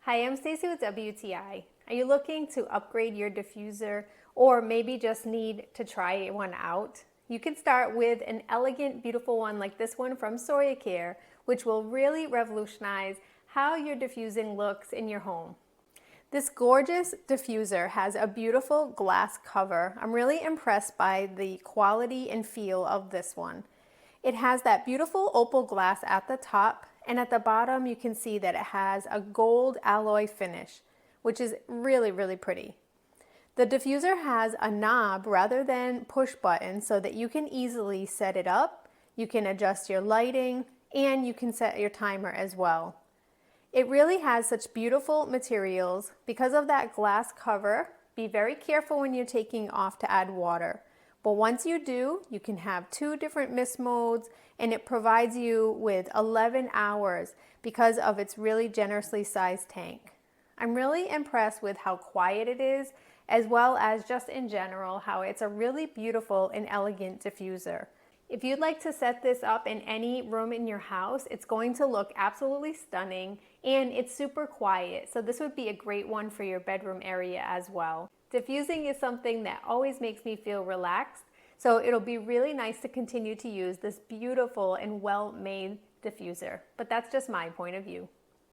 Hi, I'm Stacy with WTI. Are you looking to upgrade your diffuser or maybe just need to try one out? You can start with an elegant, beautiful one like this one from SOICARE, which will really revolutionize how your diffusing looks in your home. This gorgeous diffuser has a beautiful glass cover. I'm really impressed by the quality and feel of this one. It has that beautiful opal glass at the top, and at the bottom you can see that it has a gold alloy finish, which is really, really pretty. The diffuser has a knob rather than push button so that you can easily set it up, you can adjust your lighting, and you can set your timer as well. It really has such beautiful materials. Because of that glass cover, be very careful when you're taking off to add water. But once you do, you can have 2 different mist modes, and it provides you with 11 hours because of its really generously sized tank. I'm really impressed with how quiet it is, as well as just in general how it's a really beautiful and elegant diffuser. If you'd like to set this up in any room in your house, it's going to look absolutely stunning, and it's super quiet, so this would be a great one for your bedroom area as well. Diffusing is something that always makes me feel relaxed, so it'll be really nice to continue to use this beautiful and well-made diffuser, but that's just my point of view.